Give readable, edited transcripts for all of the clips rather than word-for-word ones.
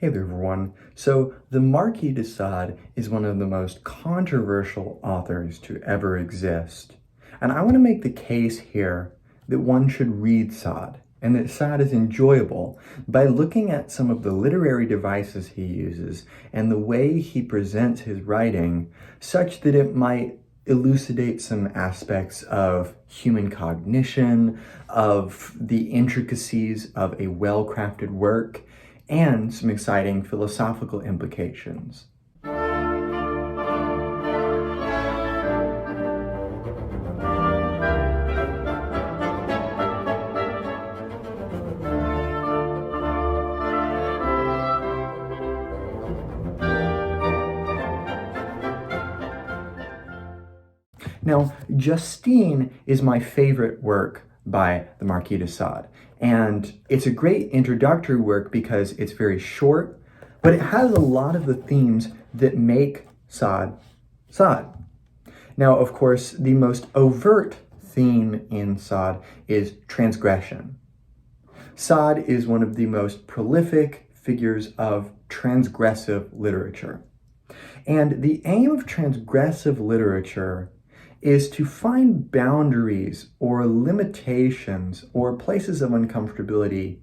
Hey there, everyone. So, the Marquis de Sade is one of the most controversial authors to ever exist. And I want to make the case here that one should read Sade, and that Sade is enjoyable by looking at some of the literary devices he uses and the way he presents his writing, such that it might elucidate some aspects of human cognition, of the intricacies of a well-crafted work, and some exciting philosophical implications. Now, Justine is my favorite work by the Marquis de Sade, and it's a great introductory work because it's very short, but it has a lot of the themes that make Sade Sade. Now, of course, the most overt theme in Sade is transgression. Sade is one of the most prolific figures of transgressive literature. And the aim of transgressive literature is to find boundaries or limitations or places of uncomfortability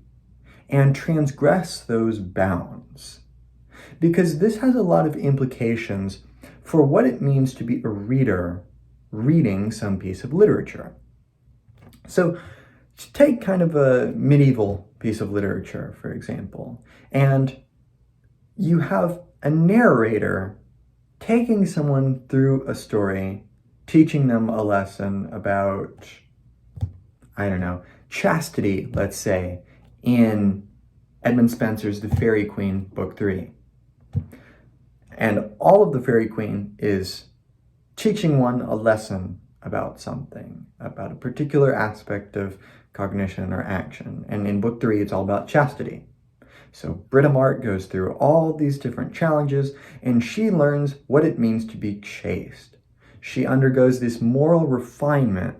and transgress those bounds. Because this has a lot of implications for what it means to be a reader reading some piece of literature. So take kind of a medieval piece of literature, for example, and you have a narrator taking someone through a story, teaching them a lesson about, chastity, let's say, in Edmund Spenser's The Faerie Queene, Book 3. And all of The Faerie Queene is teaching one a lesson about something, about a particular aspect of cognition or action. And in Book 3, it's all about chastity. So Britomart goes through all these different challenges, and she learns what it means to be chaste. She undergoes this moral refinement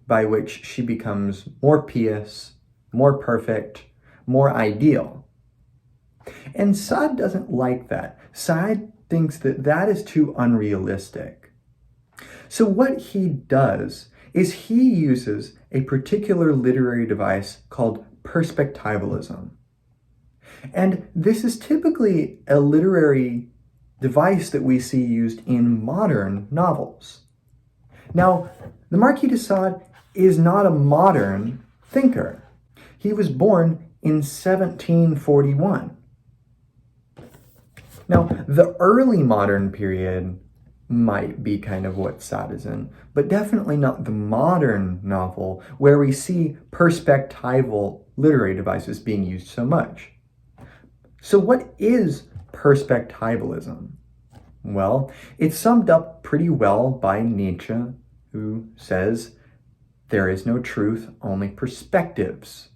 by which she becomes more pious, more perfect, more ideal. And Sade doesn't like that. Sade thinks that that is too unrealistic. So what he does is he uses a particular literary device called perspectivalism. And this is typically a literary device that we see used in modern novels. Now, the Marquis de Sade is not a modern thinker. He was born in 1741. Now, the early modern period might be kind of what Sade is in, but definitely not the modern novel where we see perspectival literary devices being used so much. So what is perspectivalism? Well, it's summed up pretty well by Nietzsche, who says, "There is no truth, only perspectives."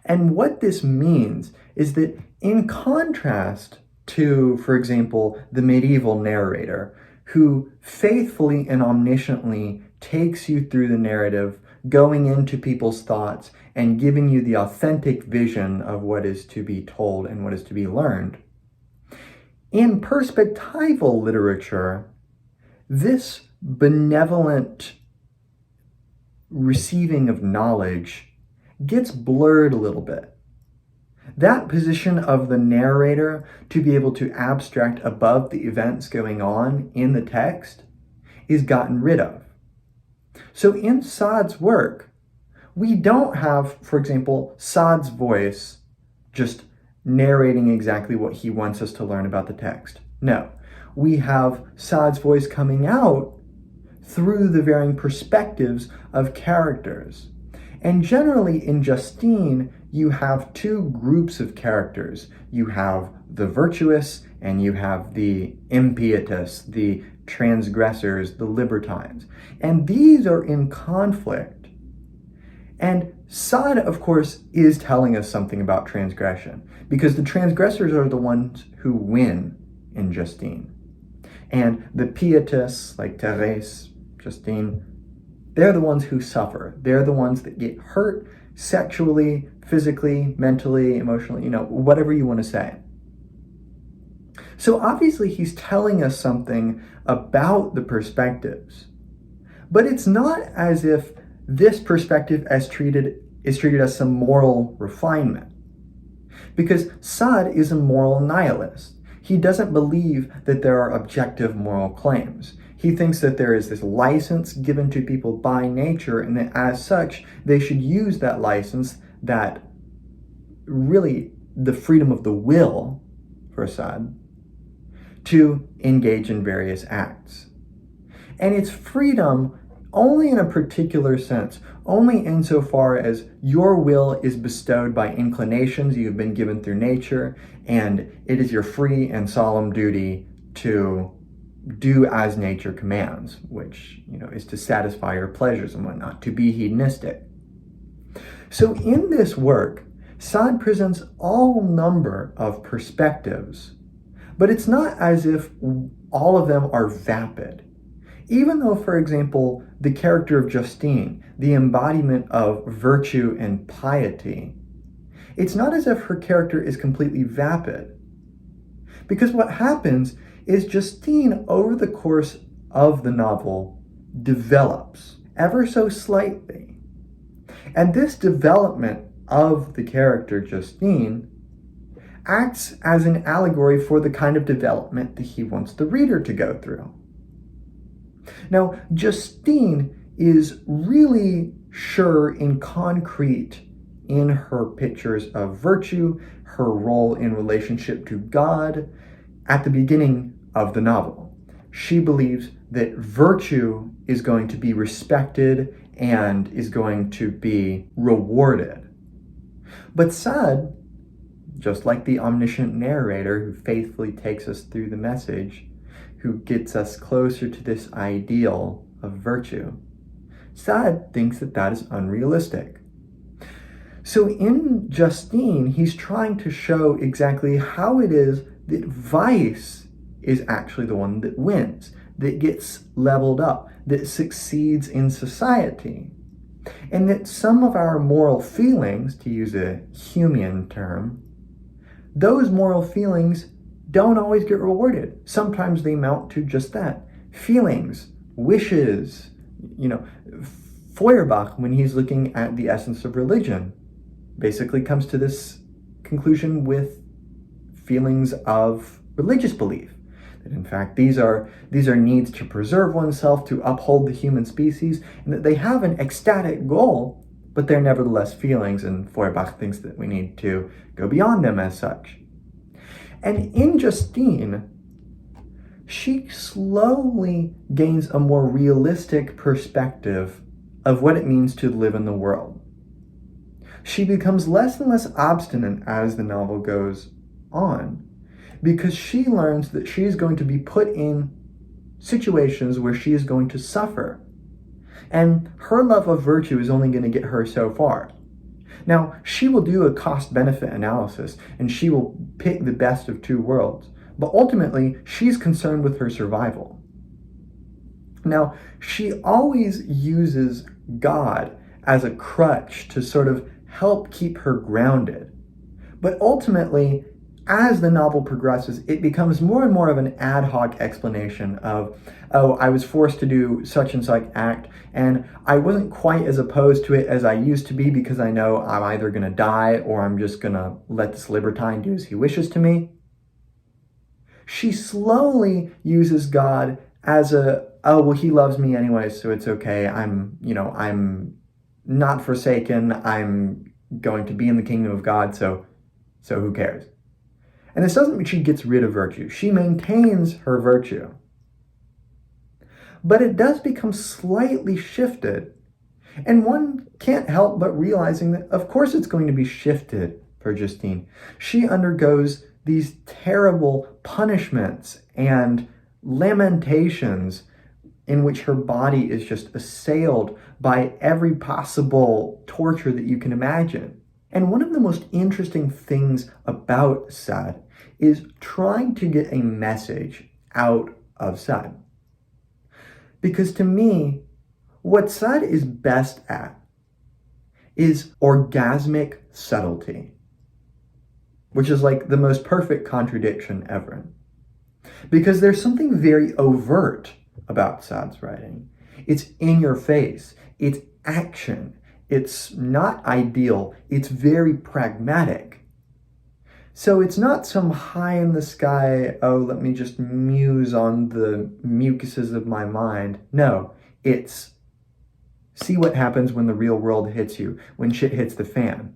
And what this means is that in contrast to, for example, the medieval narrator, who faithfully and omnisciently takes you through the narrative, going into people's thoughts and giving you the authentic vision of what is to be told and what is to be learned. In perspectival literature, this benevolent receiving of knowledge gets blurred a little bit. That position of the narrator to be able to abstract above the events going on in the text is gotten rid of. So in Sade's work, we don't have, for example, Sade's voice just narrating exactly what he wants us to learn about the text. No, we have Sade's voice coming out through the varying perspectives of characters. And generally in Justine, you have two groups of characters. You have the virtuous and you have the impietous, the transgressors, the libertines. And these are in conflict. And Sade, of course, is telling us something about transgression, because the transgressors are the ones who win in Justine. And the pietists, like Thérèse, Justine, they're the ones who suffer. They're the ones that get hurt sexually, physically, mentally, emotionally, whatever you want to say. So obviously he's telling us something about the perspectives, but it's not as if this perspective is treated as some moral refinement. Because Sade is a moral nihilist. He doesn't believe that there are objective moral claims. He thinks that there is this license given to people by nature, and that as such, they should use that license, that really the freedom of the will for Sade, to engage in various acts. And it's freedom only in a particular sense, only insofar as your will is bestowed by inclinations you have been given through nature, and it is your free and solemn duty to do as nature commands, which, is to satisfy your pleasures and whatnot, to be hedonistic. So in this work, Sade presents all number of perspectives, but it's not as if all of them are vapid. Even though, for example, the character of Justine, the embodiment of virtue and piety, it's not as if her character is completely vapid. Because what happens is Justine, over the course of the novel, develops ever so slightly. And this development of the character Justine acts as an allegory for the kind of development that he wants the reader to go through. Now, Justine is really sure in concrete in her pictures of virtue, her role in relationship to God at the beginning of the novel. She believes that virtue is going to be respected and is going to be rewarded. But Sade, just like the omniscient narrator who faithfully takes us through the message, who gets us closer to this ideal of virtue, Sade thinks that that is unrealistic. So in Justine, he's trying to show exactly how it is that vice is actually the one that wins, that gets leveled up, that succeeds in society. And that some of our moral feelings, to use a Humean term, those moral feelings don't always get rewarded. Sometimes they amount to just that. Feelings, wishes, Feuerbach, when he's looking at the essence of religion, basically comes to this conclusion with feelings of religious belief. That in fact, these are needs to preserve oneself, to uphold the human species, and that they have an ecstatic goal, but they're nevertheless feelings, and Feuerbach thinks that we need to go beyond them as such. And in Justine, she slowly gains a more realistic perspective of what it means to live in the world. She becomes less and less obstinate as the novel goes on, because she learns that she is going to be put in situations where she is going to suffer. And her love of virtue is only going to get her so far. Now, she will do a cost-benefit analysis, and she will pick the best of two worlds. But ultimately, she's concerned with her survival. Now, she always uses God as a crutch to sort of help keep her grounded. But ultimately, as the novel progresses, it becomes more and more of an ad hoc explanation of, oh, I was forced to do such and such act, and I wasn't quite as opposed to it as I used to be because I know I'm either going to die or I'm just going to let this libertine do as he wishes to me. She slowly uses God as he loves me anyway, so it's okay. I'm not forsaken. I'm going to be in the kingdom of God, so who cares? And this doesn't mean she gets rid of virtue. She maintains her virtue. But it does become slightly shifted. And one can't help but realizing that, of course, it's going to be shifted for Justine. She undergoes these terrible punishments and lamentations in which her body is just assailed by every possible torture that you can imagine. And one of the most interesting things about Sade is trying to get a message out of Sade. Because to me, what Sade is best at is orgasmic subtlety, which is like the most perfect contradiction ever. Because there's something very overt about Sade's writing. It's in your face. It's action. It's not ideal. It's very pragmatic. So it's not some high in the sky, oh, let me just muse on the mucuses of my mind. No, it's see what happens when the real world hits you, when shit hits the fan.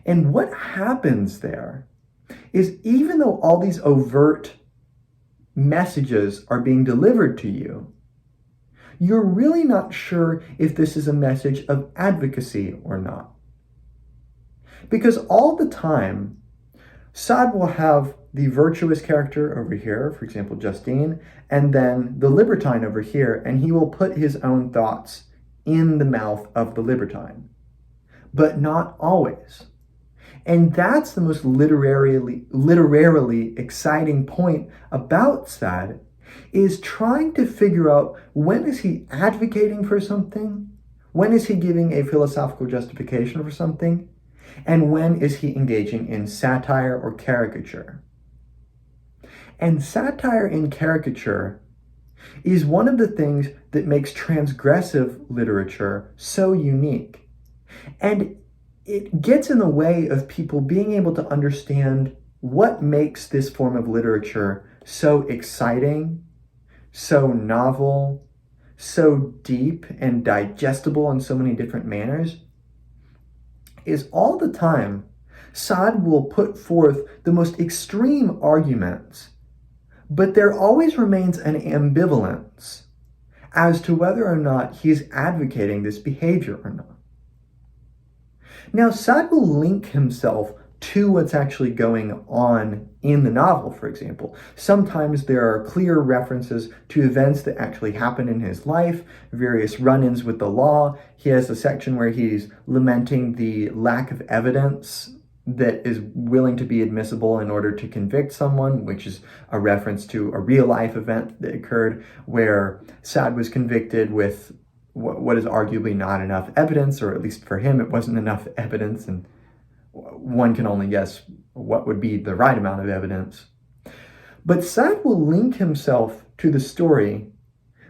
And what happens there is, even though all these overt messages are being delivered to you, you're really not sure if this is a message of advocacy or not. Because all the time, Sade will have the virtuous character over here, for example, Justine, and then the libertine over here, and he will put his own thoughts in the mouth of the libertine. But not always. And that's the most literarily exciting point about Sade, is trying to figure out, when is he advocating for something? When is he giving a philosophical justification for something? And when is he engaging in satire or caricature? And satire and caricature is one of the things that makes transgressive literature so unique. And it gets in the way of people being able to understand what makes this form of literature so exciting, so novel, so deep and digestible in so many different manners. Is all the time, Sade will put forth the most extreme arguments, but there always remains an ambivalence as to whether or not he's advocating this behavior or not. Now, Sade will link himself to what's actually going on in the novel, for example. Sometimes there are clear references to events that actually happen in his life, various run-ins with the law. He has a section where he's lamenting the lack of evidence that is willing to be admissible in order to convict someone, which is a reference to a real-life event that occurred where Sade was convicted with what is arguably not enough evidence, or at least for him, it wasn't enough evidence, and one can only guess what would be the right amount of evidence. But Sade will link himself to the story,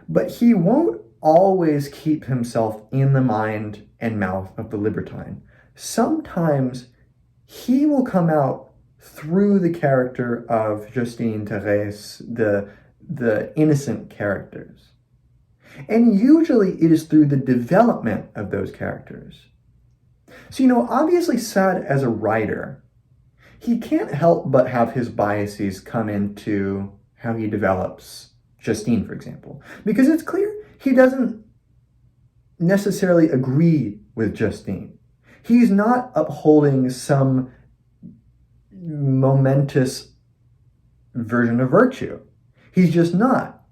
but he won't always keep himself in the mind and mouth of the libertine. Sometimes he will come out through the character of Justine, Thérèse, the innocent characters. And usually it is through the development of those characters. So, obviously Sade as a writer, he can't help but have his biases come into how he develops Justine, for example. Because it's clear he doesn't necessarily agree with Justine. He's not upholding some momentous version of virtue. He's just not.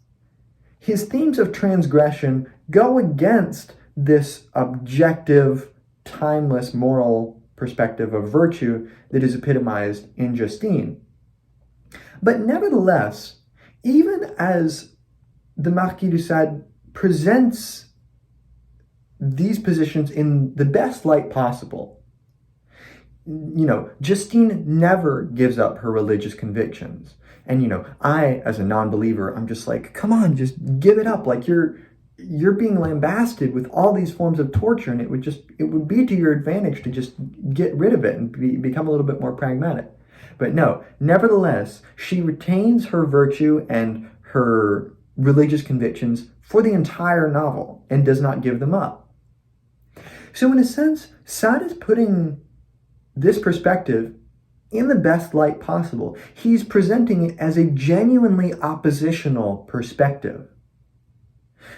His themes of transgression go against this objective, timeless moral perspective of virtue that is epitomized in Justine. But nevertheless, even as the Marquis de Sade presents these positions in the best light possible, Justine never gives up her religious convictions. And, I, as a non-believer, I'm just like, come on, just give it up. Like, you're being lambasted with all these forms of torture, and it would be to your advantage to just get rid of it and become a little bit more pragmatic. But no, nevertheless, she retains her virtue and her religious convictions for the entire novel and does not give them up. So in a sense, Sade is putting this perspective in the best light possible. He's presenting it as a genuinely oppositional perspective.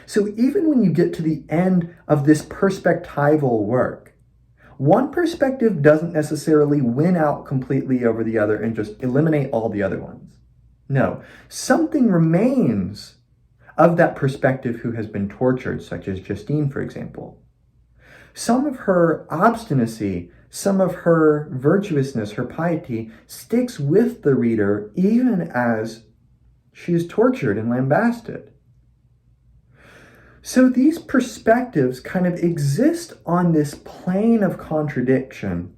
So even when you get to the end of this perspectival work, one perspective doesn't necessarily win out completely over the other and just eliminate all the other ones. No, something remains of that perspective who has been tortured, such as Justine, for example. Some of her obstinacy, some of her virtuousness, her piety, sticks with the reader even as she is tortured and lambasted. So these perspectives kind of exist on this plane of contradiction,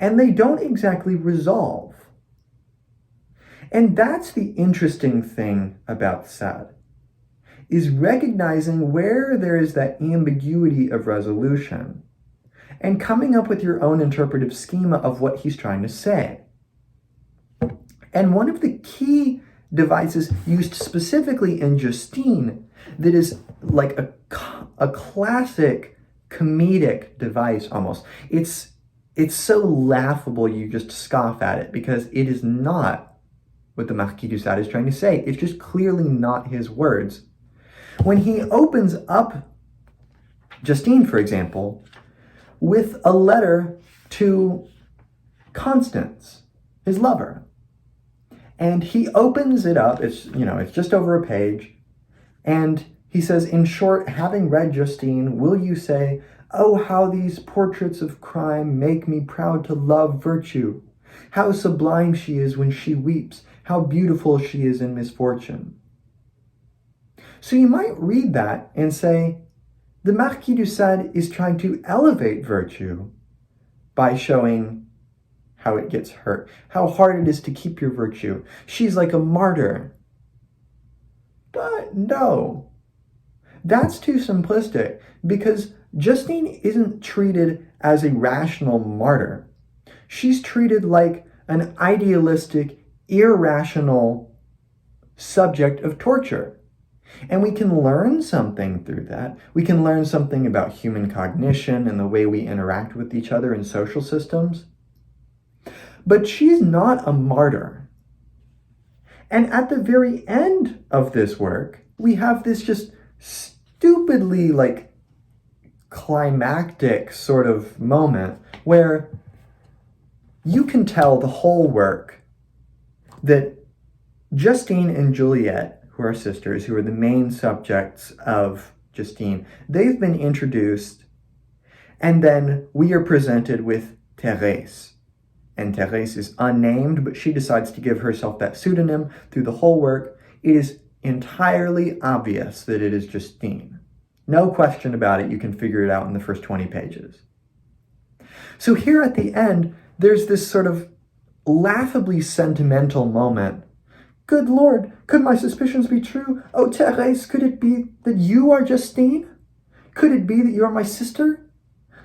and they don't exactly resolve. And that's the interesting thing about Sade, is recognizing where there is that ambiguity of resolution and coming up with your own interpretive schema of what he's trying to say. And one of the key devices used specifically in Justine that is like a classic comedic device almost. It's so laughable you just scoff at it because it is not what the Marquis de Sade is trying to say. It's just clearly not his words. When he opens up Justine, for example, with a letter to Constance, his lover. And he opens it up, it's just over a page, and he says, in short, having read Justine, will you say, oh, how these portraits of crime make me proud to love virtue. How sublime she is when she weeps, how beautiful she is in misfortune. So you might read that and say, the Marquis de Sade is trying to elevate virtue by showing how it gets hurt, how hard it is to keep your virtue. She's like a martyr. But no, that's too simplistic because Justine isn't treated as a rational martyr. She's treated like an idealistic, irrational subject of torture. And we can learn something through that. We can learn something about human cognition and the way we interact with each other in social systems. But she's not a martyr. And at the very end of this work, we have this just stupidly climactic sort of moment where you can tell the whole work that Justine and Juliet, who are sisters, who are the main subjects of Justine, they've been introduced, and then we are presented with Thérèse. And Thérèse is unnamed, but she decides to give herself that pseudonym through the whole work. It is entirely obvious that it is Justine. No question about it, you can figure it out in the first 20 pages. So here at the end, there's this sort of laughably sentimental moment. Good Lord, could my suspicions be true? Oh, Thérèse, could it be that you are Justine? Could it be that you are my sister?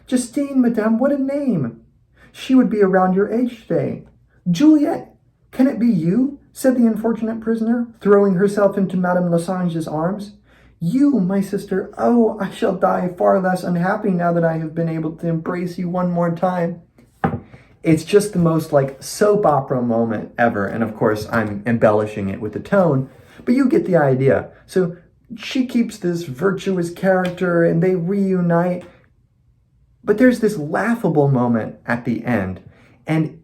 Justine, madame, what a name! She would be around your age today. Juliet, can it be you? Said the unfortunate prisoner, throwing herself into Madame Losange's arms. You, my sister, oh, I shall die far less unhappy now that I have been able to embrace you one more time. It's just the most soap opera moment ever. And of course, I'm embellishing it with the tone, but you get the idea. So she keeps this virtuous character and they reunite. But there's this laughable moment at the end. And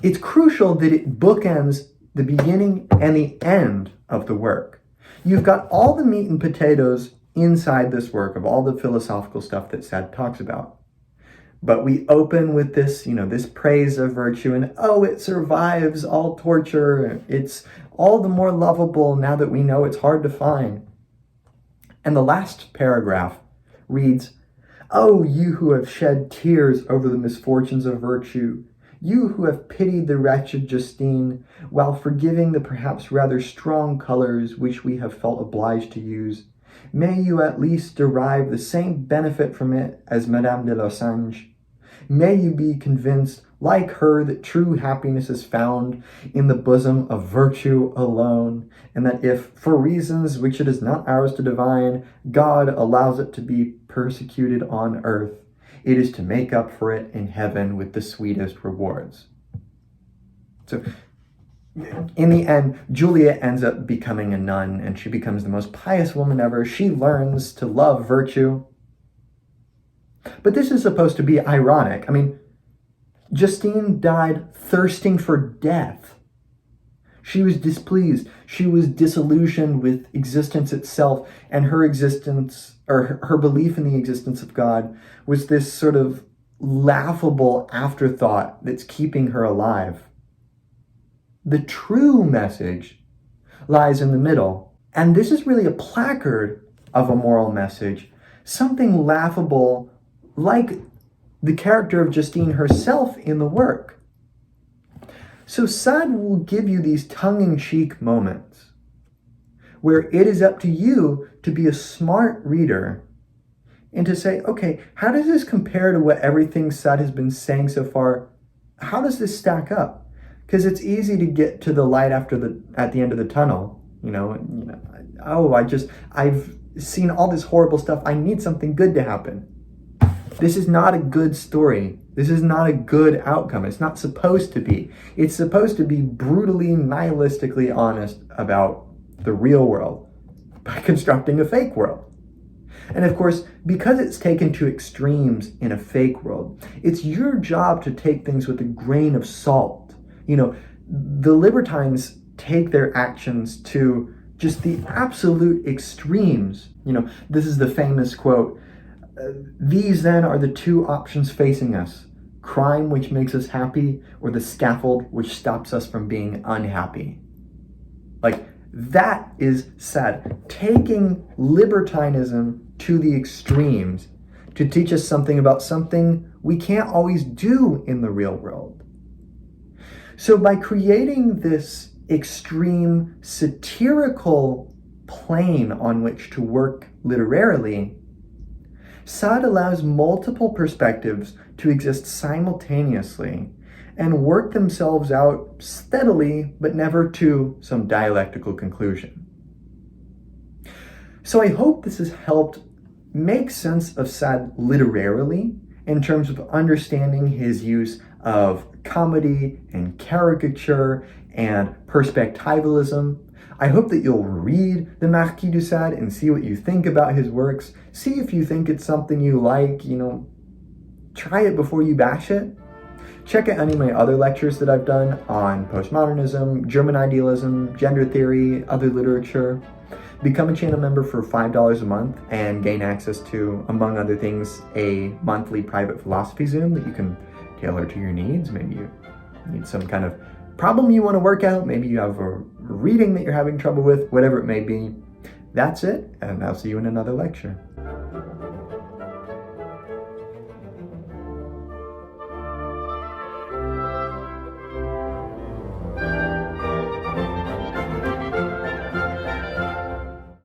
it's crucial that it bookends the beginning and the end of the work. You've got all the meat and potatoes inside this work of all the philosophical stuff that Sade talks about. But we open with this, this praise of virtue and, oh, it survives all torture. It's all the more lovable now that we know it's hard to find. And the last paragraph reads, oh, you who have shed tears over the misfortunes of virtue, you who have pitied the wretched Justine, while forgiving the perhaps rather strong colors which we have felt obliged to use, may you at least derive the same benefit from it as Madame de Losange. May you be convinced, like her, that true happiness is found in the bosom of virtue alone, and that if, for reasons which it is not ours to divine, God allows it to be persecuted on earth, it is to make up for it in heaven with the sweetest rewards. So, in the end, Juliet ends up becoming a nun, and she becomes the most pious woman ever. She learns to love virtue. But this is supposed to be ironic. I mean, Justine died thirsting for death. She was displeased. She was disillusioned with existence itself, and her existence, or her belief in the existence of God, was this sort of laughable afterthought that's keeping her alive. The true message lies in the middle. And this is really a placard of a moral message, something laughable like the character of Justine herself in the work. So Sade will give you these tongue-in-cheek moments where it is up to you to be a smart reader and to say, okay, how does this compare to what everything Sade has been saying so far? How does this stack up? Because it's easy to get to the light at the end of the tunnel. I've seen all this horrible stuff. I need something good to happen. This is not a good story. This is not a good outcome. It's not supposed to be. It's supposed to be brutally, nihilistically honest about the real world by constructing a fake world. And of course, because it's taken to extremes in a fake world, it's your job to take things with a grain of salt. The libertines take their actions to just the absolute extremes. This is the famous quote, "These then are the two options facing us, crime which makes us happy, or the scaffold which stops us from being unhappy." That is Sade, taking libertinism to the extremes to teach us something about something we can't always do in the real world. So by creating this extreme satirical plane on which to work literarily, Sade allows multiple perspectives to exist simultaneously and work themselves out steadily, but never to some dialectical conclusion. So I hope this has helped make sense of Sade literarily in terms of understanding his use of comedy and caricature and perspectivalism. I hope that you'll read the Marquis de Sade and see what you think about his works. See if you think it's something you like, try it before you bash it. Check out any of my other lectures that I've done on postmodernism, German idealism, gender theory, other literature. Become a channel member for $5 a month and gain access to, among other things, a monthly private philosophy Zoom that you can tailor to your needs. Maybe you need some kind of problem you want to work out. Maybe you have a reading that you're having trouble with, whatever it may be. That's it, and I'll see you in another lecture.